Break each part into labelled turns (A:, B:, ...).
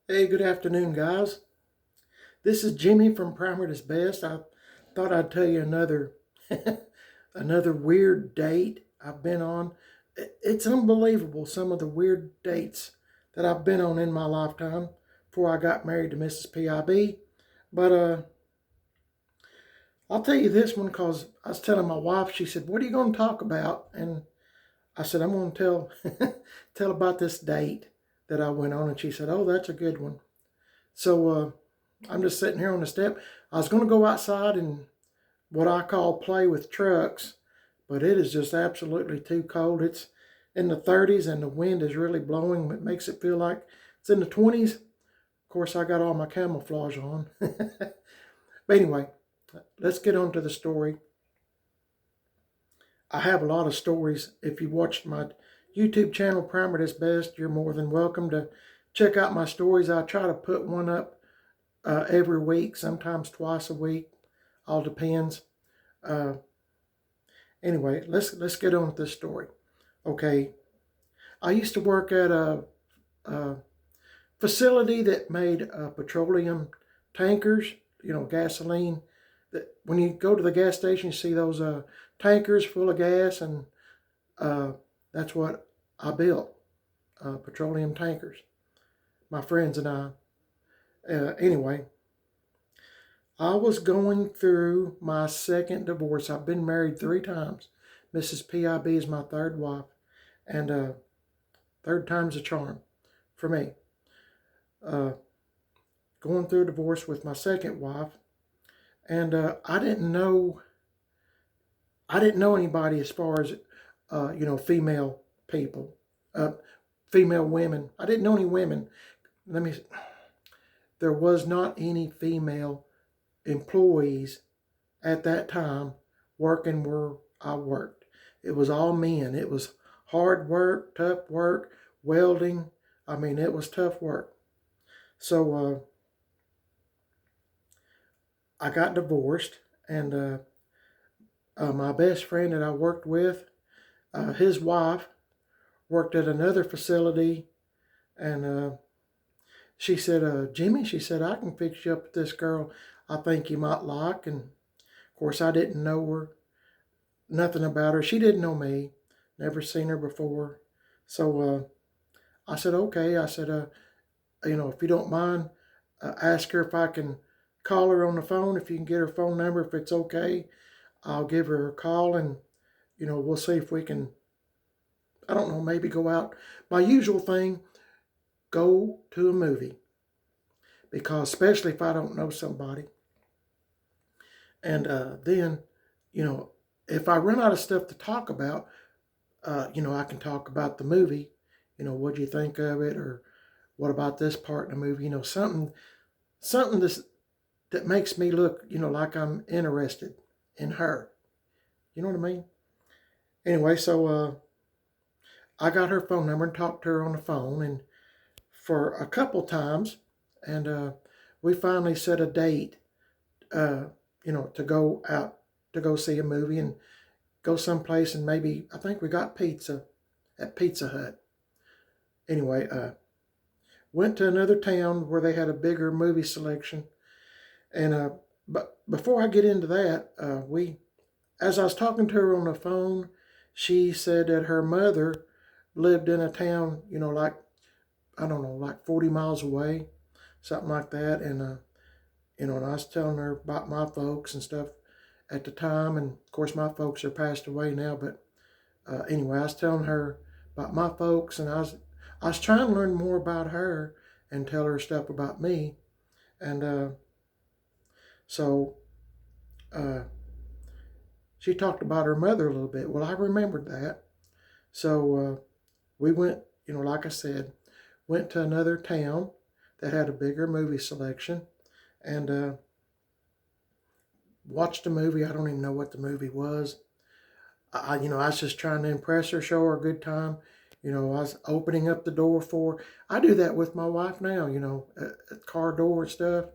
A: Hey, good afternoon, guys. This is Jimmy from Primer is Best. I thought I'd tell you another another weird date I've been on. It's unbelievable some of the weird dates that I've been on in my lifetime before I got married to Mrs. PIB. But I'll tell you this one because I was telling my wife. She said, "What are you going to talk about?" And I said, "I'm going to tell about this date that I went on." And she said, "Oh, that's a good one." So I'm just sitting here on the step. I was going to go outside and what I call play with trucks, but it is just absolutely too cold. It's in the 30s and the wind is really blowing. It makes it feel like it's in the 20s. Of course, I got all my camouflage on. But anyway, let's get on to the story. I have a lot of stories. If you watched my YouTube channel, Primer is Best, you're more than welcome to check out my stories. I try to put one up every week, sometimes twice a week. All depends. Uh, anyway, let's get on with this story. Okay, I used to work at a facility that made petroleum tankers. You know, gasoline. That when you go to the gas station, you see those tankers full of gas, and uh, that's what I built. Petroleum tankers. My friends and I. Anyway, I was going through my second divorce. I've been married 3 times. Mrs. PIB is my third wife, and third time's a charm for me. Uh, Going through a divorce with my second wife, and I didn't know anybody as far as female people, uh, female women. I didn't know any women. Let me. There was not any female employees at that time working where I worked. It was all men. It was hard work, tough work, welding. I mean, it was tough work. So I got divorced, and my best friend that I worked with, his wife worked at another facility, and she said, Jimmy, she said, I can fix you up with this girl I think you might like. And of course, I didn't know her, nothing about her. She didn't know me, never seen her before. So I said, okay. I said, if you don't mind, ask her if I can call her on the phone, if you can get her phone number, if it's okay. I'll give her a call and, we'll see if we can, I don't know, maybe go out. My usual thing, go to a movie. Because especially if I don't know somebody. And then, you know, if I run out of stuff to talk about, I can talk about the movie. What do you think of it? Or what about this part in the movie? Something that makes me look, like I'm interested in her. You know what I mean? Anyway, so I got her phone number and talked to her on the phone, and for a couple times, and we finally set a date, uh, to go out to go see a movie and go someplace, and maybe I think we got pizza at Pizza Hut. Anyway, went to another town where they had a bigger movie selection, and but before I get into that, as I was talking to her on the phone, she said that her mother lived in a town, like I don't know, like 40 miles away, something like that. And, and I was telling her about my folks and stuff at the time. And of course, my folks are passed away now. But anyway, I was telling her about my folks, and I was trying to learn more about her and tell her stuff about me. And so uh, she talked about her mother a little bit. Well, I remembered that. So we went, like I said, went to another town that had a bigger movie selection, and watched a movie. I don't even know what the movie was. I was just trying to impress her, show her a good time. I was opening up the door for her. I do that with my wife now, at car door and stuff.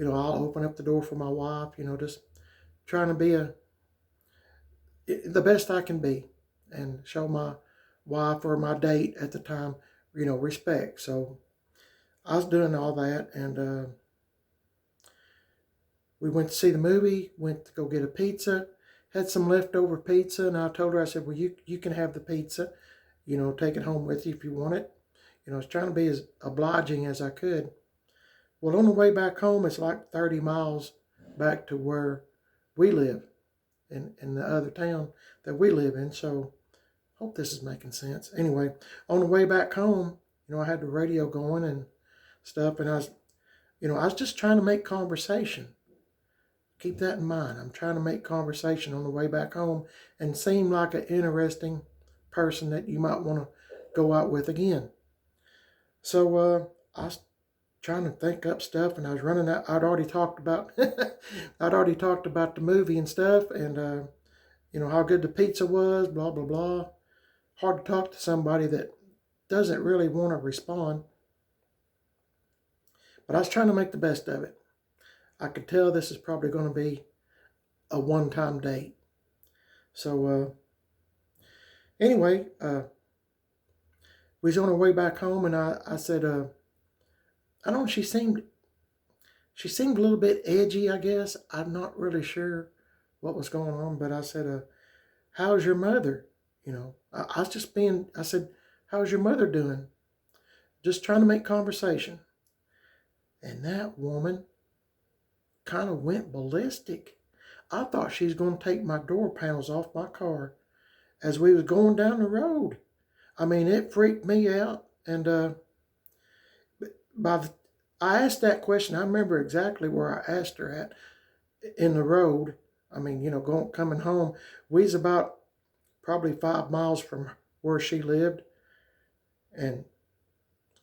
A: I'll open up the door for my wife, just trying to be the best I can be and show my wife or my date at the time, respect. So I was doing all that, and we went to see the movie, went to go get a pizza, had some leftover pizza, and I told her, I said, well, you can have the pizza, take it home with you if you want it. I was trying to be as obliging as I could. Well, on the way back home, it's like 30 miles back to where we live in the other town that we live in. So hope this is making sense. Anyway, on the way back home, I had the radio going and stuff, and I was just trying to make conversation. Keep that in mind. I'm trying to make conversation on the way back home and seem like an interesting person that you might want to go out with again. So I was trying to think up stuff, and I was running out. I'd already talked about the movie and stuff, and how good the pizza was, blah blah blah. Hard to talk to somebody that doesn't really want to respond. But I was trying to make the best of it. I could tell this is probably going to be a one-time date. So anyway, we was on our way back home, and I said, I don't know, she seemed a little bit edgy, I guess. I'm not really sure what was going on, but I said, how's your mother? I was just I said, how's your mother doing? Just trying to make conversation. And that woman kind of went ballistic. I thought she was going to take my door panels off my car as we was going down the road. I mean, it freaked me out. And I asked that question. I remember exactly where I asked her at in the road. I mean, coming home. We was about probably 5 miles from where she lived. And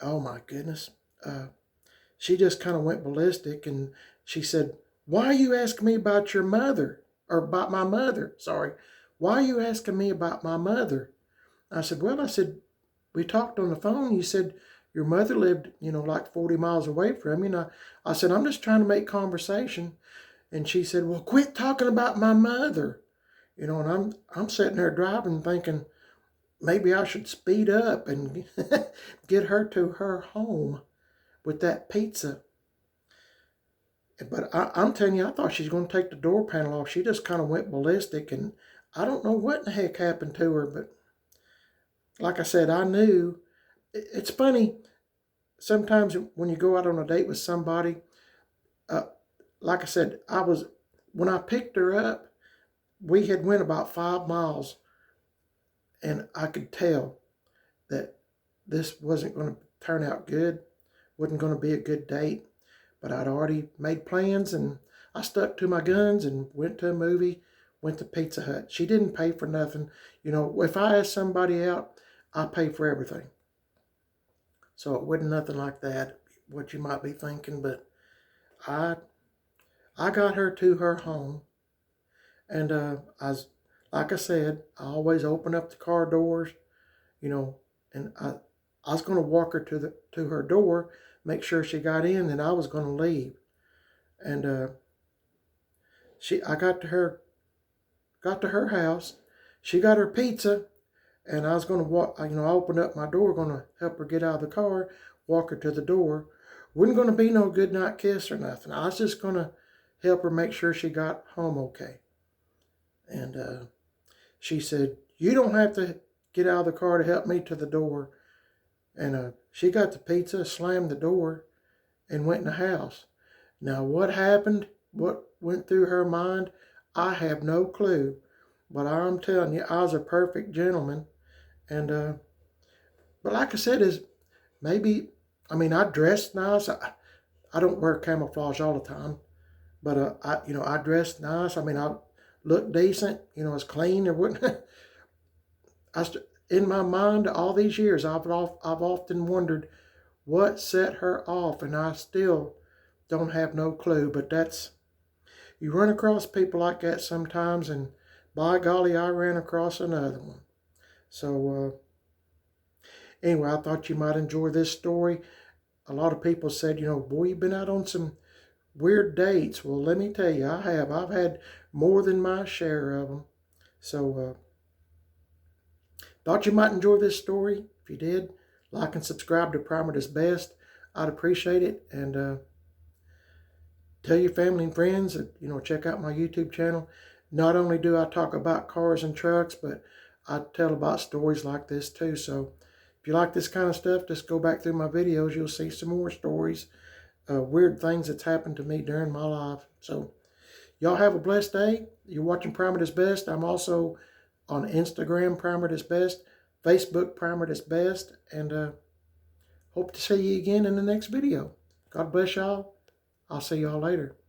A: oh my goodness, she just kind of went ballistic, and she said, why are you asking me about your mother? Or about my mother, sorry. Why are you asking me about my mother? I said, well, we talked on the phone. You said your mother lived, like 40 miles away from you. And I said, I'm just trying to make conversation. And she said, well, quit talking about my mother. And I'm sitting there driving thinking, maybe I should speed up and get her to her home with that pizza. But I'm telling you, I thought she was going to take the door panel off. She just kind of went ballistic, and I don't know what in the heck happened to her. But like I said, I knew. It's funny, sometimes when you go out on a date with somebody, like I said, when I picked her up, we had went about 5 miles, and I could tell that this wasn't going to turn out good, wasn't going to be a good date. But I'd already made plans, and I stuck to my guns and went to a movie, went to Pizza Hut. She didn't pay for nothing. If I ask somebody out, I pay for everything. So it wasn't nothing like that, what you might be thinking. But I got her to her home, and like I said, I always open up the car doors, and I was going to walk her to her door, make sure she got in, then I was going to leave. And I got to her house. She got her pizza, and I was going to walk. I opened up my door, going to help her get out of the car, walk her to the door. Wasn't going to be no good night kiss or nothing. I was just going to help her make sure she got home okay. And she said, "You don't have to get out of the car to help me to the door." And she got the pizza, slammed the door, and went in the house. Now, what happened, what went through her mind, I have no clue. But I'm telling you, I was a perfect gentleman. And, but like I said, I dressed nice. I don't wear camouflage all the time. But, I dressed nice. I looked decent. It's clean. There wouldn't... In my mind, all these years, I've often wondered what set her off, and I still don't have no clue. But you run across people like that sometimes, and by golly, I ran across another one. So anyway, I thought you might enjoy this story. A lot of people said, boy, you've been out on some weird dates. Well, let me tell you, I have. I've had more than my share of them. So thought you might enjoy this story. If you did, like and subscribe to Primer Does Best. I'd appreciate it. And tell your family and friends that, check out my YouTube channel. Not only do I talk about cars and trucks, but I tell about stories like this too. So if you like this kind of stuff, just go back through my videos. You'll see some more stories, weird things that's happened to me during my life. So y'all have a blessed day. You're watching Primer That's Best. I'm also on Instagram, Primer That's Best, Facebook, Primer That's Best, and hope to see you again in the next video. God bless y'all. I'll see y'all later.